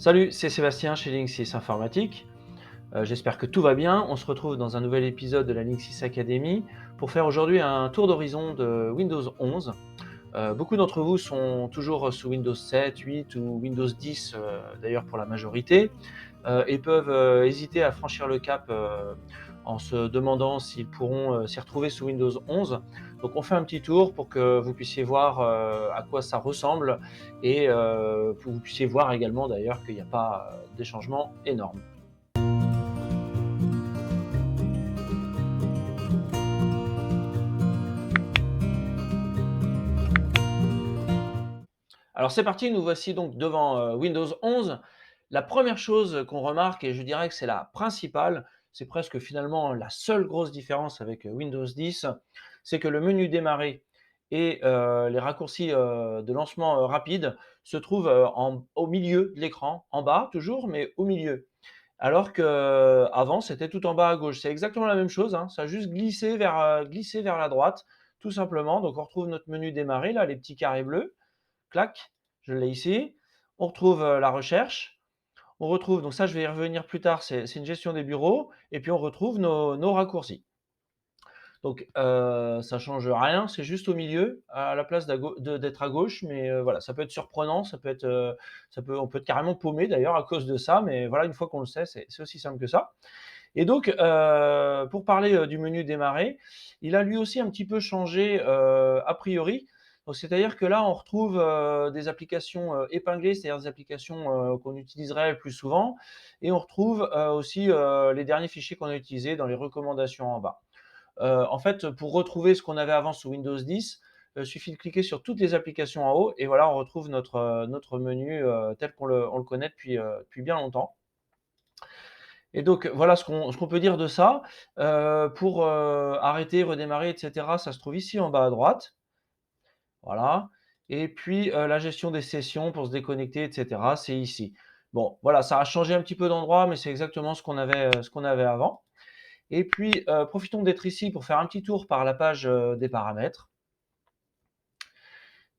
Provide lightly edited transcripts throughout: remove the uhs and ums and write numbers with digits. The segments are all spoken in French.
Salut, c'est Sébastien chez Linksys Informatique. J'espère que tout va bien. On se retrouve dans un nouvel épisode de la Linksys Academy pour faire aujourd'hui un tour d'horizon de Windows 11. Beaucoup d'entre vous sont toujours sous Windows 7, 8 ou Windows 10, d'ailleurs pour la majorité, et peuvent hésiter à franchir le cap en se demandant s'ils pourront s'y retrouver sous Windows 11. Donc on fait un petit tour pour que vous puissiez voir à quoi ça ressemble et que vous puissiez voir également d'ailleurs qu'il n'y a pas des changements énormes. Alors c'est parti, nous voici donc devant Windows 11. La première chose qu'on remarque, et je dirais que c'est la principale, c'est presque finalement la seule grosse différence avec Windows 10, c'est que le menu démarrer et les raccourcis de lancement rapide se trouvent au milieu de l'écran, en bas toujours, mais au milieu. Alors qu'avant, c'était tout en bas à gauche. C'est exactement la même chose, hein, ça a juste glissé vers la droite, tout simplement. Donc on retrouve notre menu démarrer, là, les petits carrés bleus. Clac, je l'ai ici. On retrouve la recherche. On retrouve, donc ça je vais y revenir plus tard, c'est une gestion des bureaux. Et puis on retrouve nos raccourcis. Donc ça change rien, c'est juste au milieu, à la place d'être à gauche. Mais voilà, ça peut être surprenant, on peut être carrément paumé d'ailleurs à cause de ça. Mais voilà, une fois qu'on le sait, c'est aussi simple que ça. Et donc, pour parler du menu démarrer, il a lui aussi un petit peu changé a priori. Donc, c'est-à-dire que là, on retrouve des applications épinglées, c'est-à-dire des applications qu'on utiliserait le plus souvent. Et on retrouve aussi les derniers fichiers qu'on a utilisés dans les recommandations en bas. En fait, pour retrouver ce qu'on avait avant sous Windows 10, il suffit de cliquer sur toutes les applications en haut et voilà, on retrouve notre menu tel on le connaît depuis bien longtemps. Et donc voilà ce qu'on peut dire de ça. Pour arrêter, redémarrer et cetera, ça se trouve ici en bas à droite. Voilà. Et puis la gestion des sessions pour se déconnecter et cetera, c'est ici. Bon, voilà, ça a changé un petit peu d'endroit, mais c'est exactement ce qu'on avait avant. Et puis profitons d'être ici pour faire un petit tour par la page des paramètres.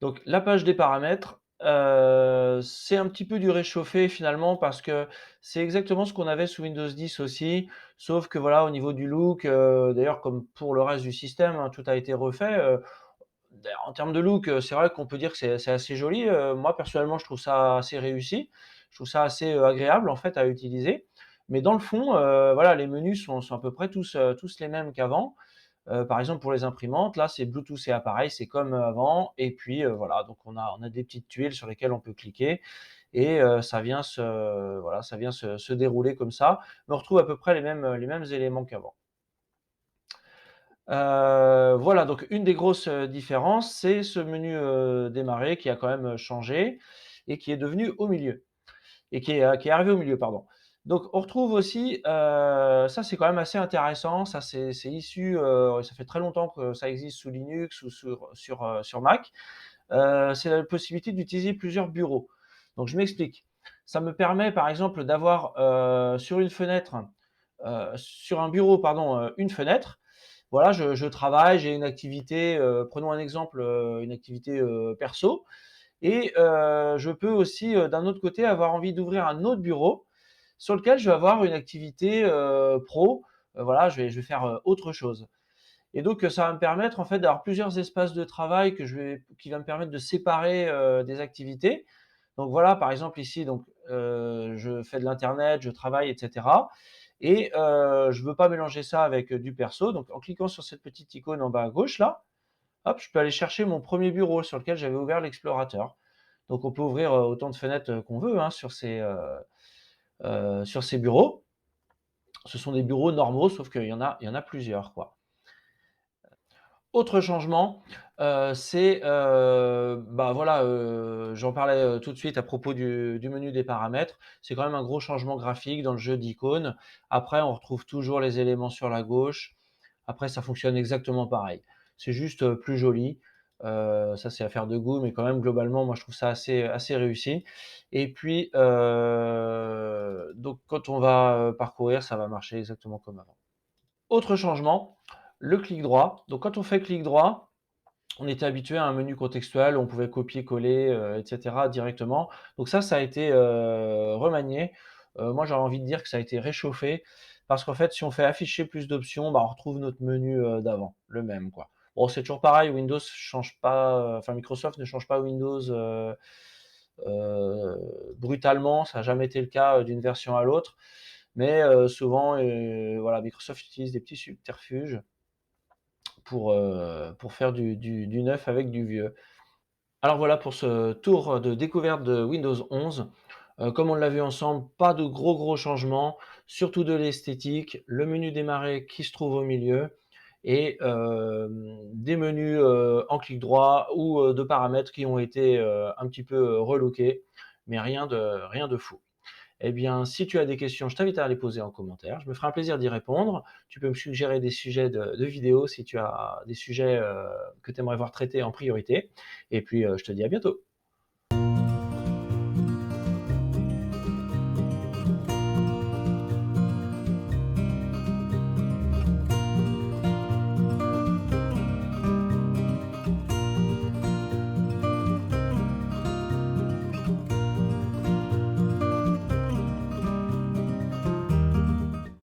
Donc la page des paramètres, c'est un petit peu du réchauffé finalement parce que c'est exactement ce qu'on avait sous Windows 10 aussi, sauf que voilà, au niveau du look, d'ailleurs comme pour le reste du système, hein, tout a été refait. D'ailleurs en termes de look, c'est vrai qu'on peut dire que c'est assez joli. Moi personnellement, je trouve ça assez réussi. Je trouve ça assez agréable en fait à utiliser. Mais dans le fond, voilà, les menus sont à peu près tous les mêmes qu'avant. Par exemple, pour les imprimantes, là, c'est Bluetooth et appareil, c'est comme avant. Et puis voilà, donc on a des petites tuiles sur lesquelles on peut cliquer et ça vient se dérouler comme ça. Mais on retrouve à peu près les mêmes éléments qu'avant. Voilà, donc une des grosses différences, c'est ce menu démarrer qui a quand même changé et qui est devenu au milieu et qui est arrivé au milieu, pardon. Donc on retrouve aussi, ça c'est quand même assez intéressant, ça c'est issu, ça fait très longtemps que ça existe sous Linux ou sur Mac. C'est la possibilité d'utiliser plusieurs bureaux. Donc je m'explique. Ça me permet par exemple d'avoir, sur un bureau pardon, une fenêtre. Voilà, je travaille, j'ai une activité, prenons un exemple, une activité, perso. Et je peux aussi, d'un autre côté, avoir envie d'ouvrir un autre bureau sur lequel je vais avoir une activité, pro. Voilà, je vais faire, autre chose. Et donc, ça va me permettre en fait d'avoir plusieurs espaces de travail qui va me permettre de séparer, des activités. Donc voilà, par exemple ici donc, je fais de l'internet, je travaille et cetera. Et je veux pas mélanger ça avec, du perso. Donc en cliquant sur cette petite icône en bas à gauche là, hop, je peux aller chercher mon premier bureau sur lequel j'avais ouvert l'explorateur. Donc on peut ouvrir, autant de fenêtres, qu'on veut, hein, sur ces bureaux. Ce sont des bureaux normaux, sauf qu'il y en a plusieurs, quoi. Autre changement, c'est, bah, voilà, j'en parlais, tout de suite à propos du menu des paramètres. C'est quand même un gros changement graphique dans le jeu d'icônes. Après, on retrouve toujours les éléments sur la gauche. Après, ça fonctionne exactement pareil. C'est juste, plus joli. Ça, c'est affaire de goût, mais quand même, globalement, moi, je trouve ça assez réussi. Et puis, donc quand on va, parcourir, ça va marcher exactement comme avant. Autre changement, le clic droit. Donc quand on fait clic droit, On était habitué à un menu contextuel où on pouvait copier-coller, et cetera directement. Donc ça a été, remanié. Moi, j'aurais envie de dire que ça a été réchauffé parce qu'en fait, si on fait afficher plus d'options, bah, on retrouve notre menu, d'avant, le même, quoi. Bon, c'est toujours pareil, Windows change pas, enfin Microsoft ne change pas Windows, brutalement. Ça a jamais été le cas, d'une version à l'autre. Mais, souvent, voilà, Microsoft utilise des petits subterfuges pour faire du neuf avec du vieux. Alors voilà pour ce tour de découverte de Windows 11. Comme on l'a vu ensemble, pas de gros changements, surtout de l'esthétique, le menu démarrer qui se trouve au milieu et des menus, en clic droit ou, de paramètres qui ont été, un petit peu, relookés, mais rien de fou. Eh bien, si tu as des questions, je t'invite à les poser en commentaire. Je me ferai un plaisir d'y répondre. Tu peux me suggérer des sujets de vidéos si tu as des sujets, que tu aimerais voir traités en priorité et puis, je te dis à bientôt.